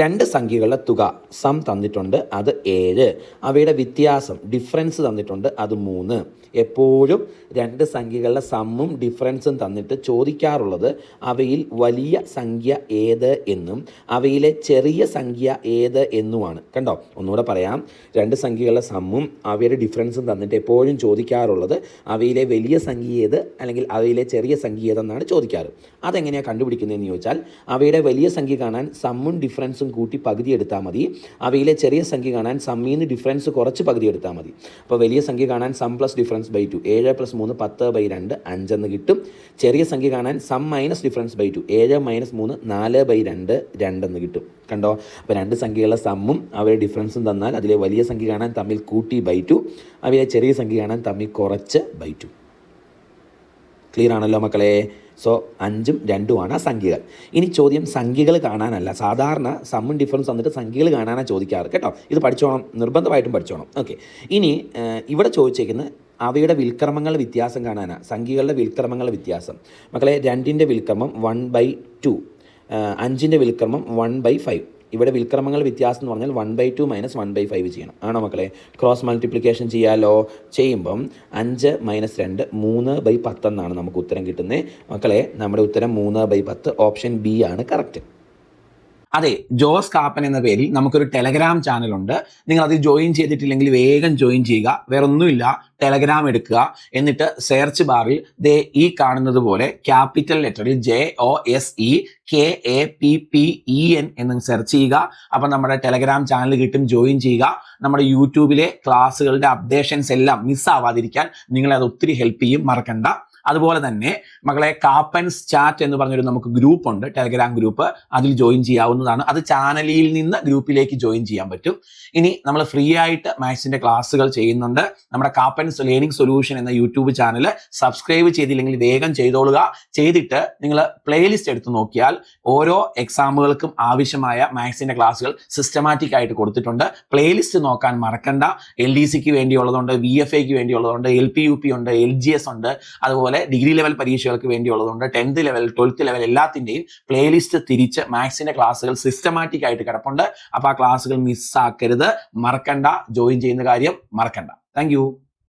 രണ്ട് സംഖ്യകളുടെ തുക സം തന്നിട്ടുണ്ട്, അത് 7. അവയുടെ വ്യത്യാസം ഡിഫറൻസ് തന്നിട്ടുണ്ട്, അത് 3. എപ്പോഴും രണ്ട് സംഖ്യകളുടെ സമ്മും ഡിഫറൻസും തന്നിട്ട് ചോദിക്കാറുള്ളത് അവയിൽ വലിയ സംഖ്യ ഏത് എന്നും അവയിലെ ചെറിയ സംഖ്യ ഏത് എന്നുമാണ്. കണ്ടോ, ഒന്നുകൂടെ പറയാം. രണ്ട് സംഖ്യകളുടെ സമ്മും അവയുടെ ഡിഫറൻസും തന്നിട്ട് എപ്പോഴും ചോദിക്കാറുള്ളത് അവയിലെ വലിയ സംഖ്യ ഏത് അല്ലെങ്കിൽ അവയിലെ ചെറിയ സംഖ്യ ഏതെന്നാണ് ചോദിക്കാറ്. അതെങ്ങനെയാണ് കണ്ടുപിടിക്കുന്നതെന്ന് ചോദിച്ചാൽ, അവയുടെ വലിയ സംഖ്യ കാണാൻ സമ്മും ഡിഫറൻസും കൂട്ടി പകുതി എടുത്താൽ മതി. അവയിലെ ചെറിയ സംഖ്യ കാണാൻ സമ്മിൽ നിന്ന് ഡിഫറൻസ് കുറച്ച് പകുതി എടുത്താൽ മതി. അപ്പോൾ വലിയ സംഖ്യ കാണാൻ സം പ്ലസ് ഡിഫറൻസ് ബൈ 2, 7 + 3 10/2 5 എന്ന് കിട്ടും. ചെറിയ സംഖ്യ കാണാൻ സം മൈനസ് ഡിഫറൻസ് ബൈ 2, 7 - 3 4/2 2 എന്ന് കിട്ടും. കണ്ടോ, അപ്പോൾ രണ്ട് സംഖ്യകളുടെ സമ്മും അവയുടെ ഡിഫറൻസും തന്നാൽ അതിലെ വലിയ സംഖ്യ കാണാൻ തമ്മിൽ കൂട്ടി ബൈ 2, അവയിലെ ചെറിയ സംഖ്യ കാണാൻ തമ്മിൽ കുറച്ച് ബൈ 2. ക്ലിയർ ആണല്ലോ മക്കളെ? സോ 5ഉം 2ഉമാണ് ആ സംഖ്യകൾ. ഇനി ചോദ്യം സംഖ്യകൾ കാണാനല്ല, സാധാരണ സമ്മും ഡിഫറൻസ് വന്നിട്ട് സംഖ്യകൾ കാണാനാണ് ചോദിക്കാറ് കേട്ടോ. ഇത് പഠിച്ചോണം, നിർബന്ധമായിട്ടും പഠിച്ചോണം. ഓക്കെ, ഇനി ഇവിടെ ചോദിച്ചേക്കുന്നത് അവയുടെ വിൽക്രമങ്ങൾ വ്യത്യാസം കാണാനാണ്. സംഖ്യകളുടെ വിൽക്രമങ്ങളുടെ വ്യത്യാസം. മക്കളെ, 2ൻ്റെ വിൽക്രമം 1/2, 5ൻ്റെ വിൽക്രമം 1/5. ഇവിടെ വിൽക്രമങ്ങൾ വ്യത്യാസം എന്ന് പറഞ്ഞാൽ 1/2 - 1/5 ചെയ്യണം. ആണോ മക്കളെ? ക്രോസ് മൾട്ടിപ്ലിക്കേഷൻ ചെയ്യാലോ. ചെയ്യുമ്പം 5 - 2 3/10 എന്നാണ് നമുക്ക് ഉത്തരം കിട്ടുന്നത്. മക്കളെ, നമ്മുടെ ഉത്തരം 3/10, ഓപ്ഷൻ ബി ആണ് കറക്റ്റ്. അതെ, ജോസ് കാപ്പൻ എന്ന പേരിൽ നമുക്കൊരു ടെലഗ്രാം ചാനലുണ്ട്. നിങ്ങൾ അതിൽ ജോയിൻ ചെയ്തിട്ടില്ലെങ്കിൽ വേഗം ജോയിൻ ചെയ്യുക. വേറൊന്നുമില്ല, ടെലഗ്രാം എടുക്കുക, എന്നിട്ട് സെർച്ച് ബാറിൽ ഈ കാണുന്നത് പോലെ ക്യാപിറ്റൽ ലെറ്ററിൽ JOSEKAPPEN എന്ന് സെർച്ച് ചെയ്യുക. അപ്പം നമ്മുടെ ടെലഗ്രാം ചാനൽ കിട്ടും, ജോയിൻ ചെയ്യുക. നമ്മുടെ യൂട്യൂബിലെ ക്ലാസ്സുകളുടെ അപ്ഡേഷൻസ് എല്ലാം മിസ്സാവാതിരിക്കാൻ നിങ്ങളെ അത് ഒത്തിരി ഹെൽപ്പ് ചെയ്യും, മറക്കണ്ട. അതുപോലെ തന്നെ മക്കളെ, കാപ്പൻസ് ചാറ്റ് എന്ന് പറഞ്ഞൊരു നമുക്ക് ഗ്രൂപ്പ് ഉണ്ട്, ടെലഗ്രാം ഗ്രൂപ്പ്. അതിൽ ജോയിൻ ചെയ്യാവുന്നതാണ്. അത് ചാനലിൽ നിന്ന് ഗ്രൂപ്പിലേക്ക് ജോയിൻ ചെയ്യാൻ പറ്റും. ഇനി നമ്മൾ ഫ്രീ ആയിട്ട് മാത്സിന്റെ ക്ലാസ്സുകൾ ചെയ്യുന്നുണ്ട്. നമ്മുടെ കാപ്പൻസ് ലേണിംഗ് സൊല്യൂഷൻ എന്ന യൂട്യൂബ് ചാനൽ സബ്സ്ക്രൈബ് ചെയ്തില്ലെങ്കിൽ വേഗം ചെയ്തോളുക. ചെയ്തിട്ട് നിങ്ങൾ പ്ലേലിസ്റ്റ് എടുത്ത് നോക്കിയാൽ ഓരോ എക്സാമുകൾക്കും ആവശ്യമായ മാത്സിന്റെ ക്ലാസ്സുകൾ സിസ്റ്റമാറ്റിക് ആയിട്ട് കൊടുത്തിട്ടുണ്ട്. പ്ലേലിസ്റ്റ് നോക്കാൻ മറക്കണ്ട. LDCക്ക് വേണ്ടിയുള്ളതുണ്ട്, VFAക്ക് വേണ്ടിയുള്ളതുണ്ട്, LPUP ഉണ്ട്, LGS ഉണ്ട്, അതുപോലെ ഡിഗ്രി ലെവൽ പരീക്ഷകൾക്ക് വേണ്ടിയുള്ളതുകൊണ്ട് 10th ലെവൽ 12th ലെവൽ എല്ലാത്തിൻ്റെയും പ്ലേലിസ്റ്റ് തിരിച്ച് മാത്സിന്റെ ക്ലാസ്സുകൾ സിസ്റ്റമാറ്റിക് ആയിട്ട് കിടപ്പുണ്ട്. അപ്പോൾ ആ ക്ലാസ്സുകൾ മിസ്സാക്കരുത്, മറക്കണ്ട. ജോയിൻ ചെയ്യുന്ന കാര്യം മറക്കണ്ട. താങ്ക്